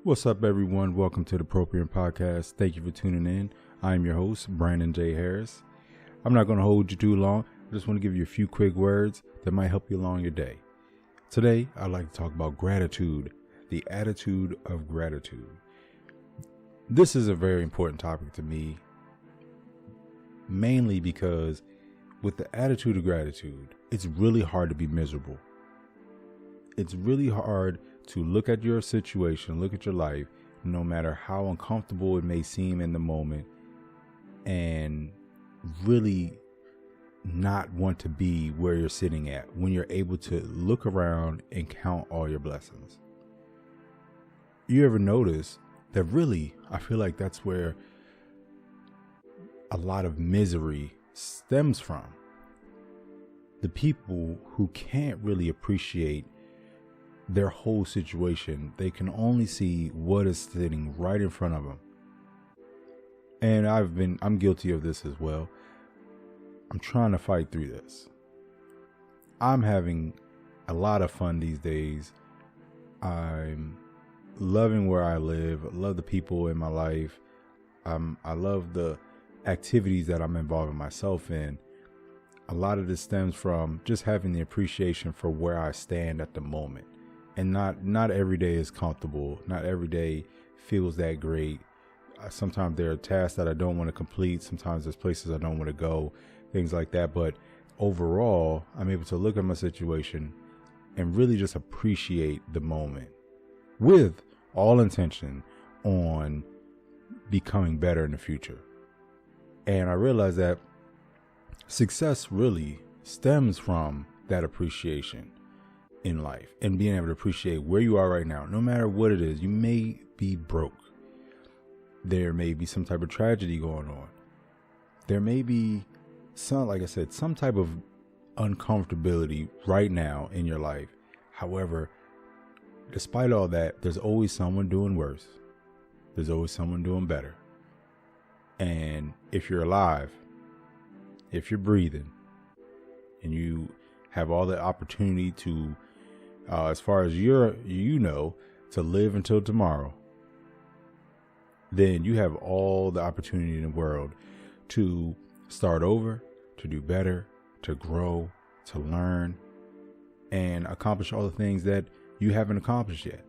What's up, everyone? Welcome to the Proprium podcast. Thank you for tuning in. I'm your host, Brandon J. Harris. I'm not going to hold you too long. I just want to give you a few quick words that might help you along your day. Today, I'd like to talk about gratitude, the attitude of gratitude. This is a very important topic to me, mainly because with the attitude of gratitude, it's really hard to be miserable. It's really hard to look at your situation, look at your life, no matter how uncomfortable it may seem in the moment, and really not want to be where you're sitting at when you're able to look around and count all your blessings. You ever notice that really, I feel like that's where a lot of misery stems from. The people who can't really appreciate their whole situation, they can only see what is sitting right in front of them. And I'm guilty of this as well. I'm trying to fight through this. I'm having a lot of fun these days. I'm loving where I live. I love the people in my life. I love the activities that I'm involving myself in. A lot of this stems from just having the appreciation for where I stand at the moment. And not every day is comfortable. Not every day feels that great. Sometimes there are tasks that I don't want to complete. Sometimes there's places I don't want to go, things like that. But overall, I'm able to look at my situation and really just appreciate the moment with all intention on becoming better in the future. And I realize that success really stems from that appreciation in life and being able to appreciate where you are right now. No matter what it is, you may be broke. There may be some type of tragedy going on. There may be some type of uncomfortability right now in your life. However, despite all that, there's always someone doing worse. There's always someone doing better. And if you're alive, if you're breathing, and you have all the opportunity to, as far as to live until tomorrow, then you have all the opportunity in the world to start over, to do better, to grow, to learn, and accomplish all the things that you haven't accomplished yet.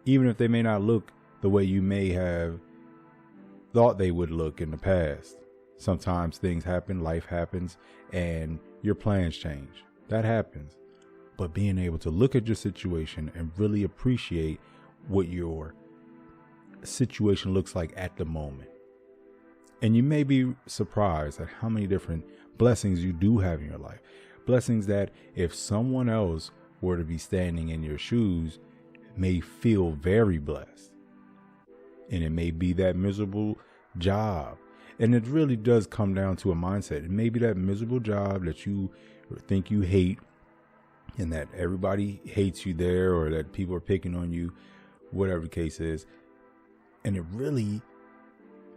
Even if they may not look the way you may have thought they would look in the past. Sometimes things happen, life happens, and your plans change. That happens. But being able to look at your situation and really appreciate what your situation looks like at the moment. And you may be surprised at how many different blessings you do have in your life. Blessings that if someone else were to be standing in your shoes, may feel very blessed. And it may be that miserable job. And it really does come down to a mindset. It may be that miserable job that you think you hate and that everybody hates you there, or that people are picking on you, whatever the case is. And it really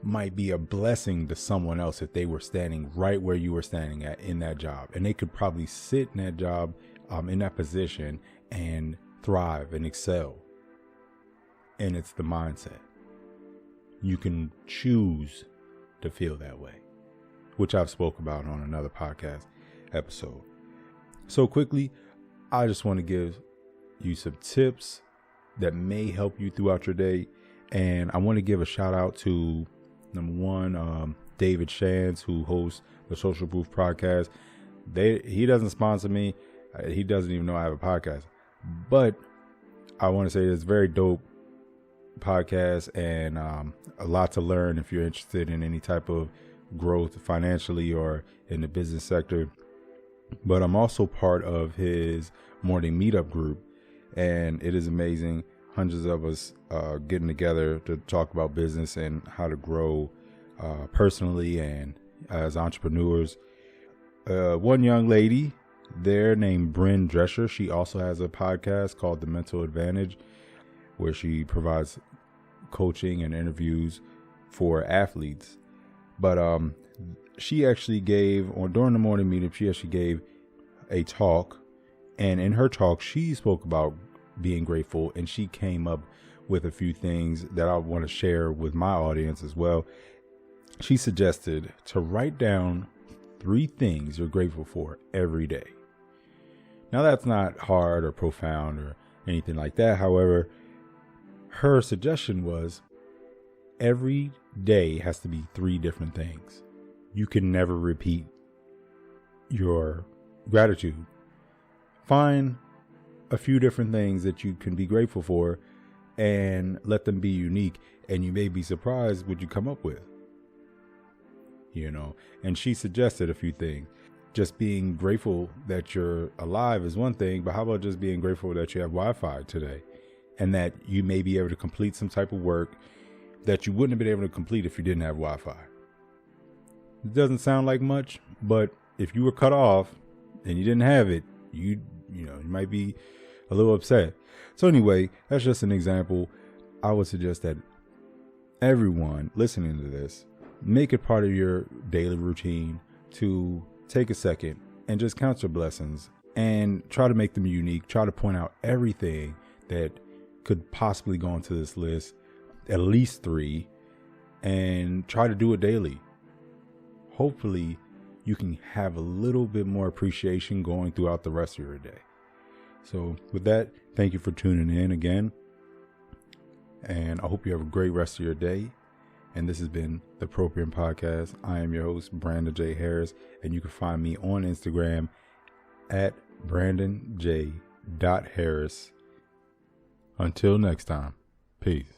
might be a blessing to someone else if they were standing right where you were standing at in that job. And they could probably sit in that job, in that position, and thrive and excel. And it's the mindset. You can choose to feel that way, which I've spoke about on another podcast episode. So quickly, I just want to give you some tips that may help you throughout your day. And I want to give a shout out to number one, David Shands, who hosts the Social Proof podcast. He doesn't sponsor me. He doesn't even know I have a podcast, but I want to say it's very dope podcast and a lot to learn if you're interested in any type of growth financially or in the business sector. But I'm also part of his morning meetup group, and it is amazing. Hundreds of us getting together to talk about business and how to grow personally and as entrepreneurs. One young lady there named Bryn Drescher, she also has a podcast called The Mental Advantage, where she provides coaching and interviews for athletes. But she actually during the morning meeting, she actually gave a talk. And in her talk, she spoke about being grateful, and she came up with a few things that I want to share with my audience as well. She suggested to write down 3 things you're grateful for every day. Now, that's not hard or profound or anything like that. However, her suggestion was every day has to be 3 different things. You can never repeat your gratitude. Find a few different things that you can be grateful for and let them be unique. And you may be surprised what you come up with. And she suggested a few things. Just being grateful that you're alive is one thing, but how about just being grateful that you have Wi-Fi today and that you may be able to complete some type of work that you wouldn't have been able to complete if you didn't have Wi-Fi. It doesn't sound like much, but if you were cut off and you didn't have it, you might be a little upset. So anyway, that's just an example. I would suggest that everyone listening to this, make it part of your daily routine to take a second and just count your blessings and try to make them unique. Try to point out everything that could possibly go into this list, at least 3, and try to do it daily. Hopefully you can have a little bit more appreciation going throughout the rest of your day. So with that, thank you for tuning in again. And I hope you have a great rest of your day. And this has been the Proprium Podcast. I am your host, Brandon J. Harris, and you can find me on Instagram at BrandonJ.Harris. Until next time, peace.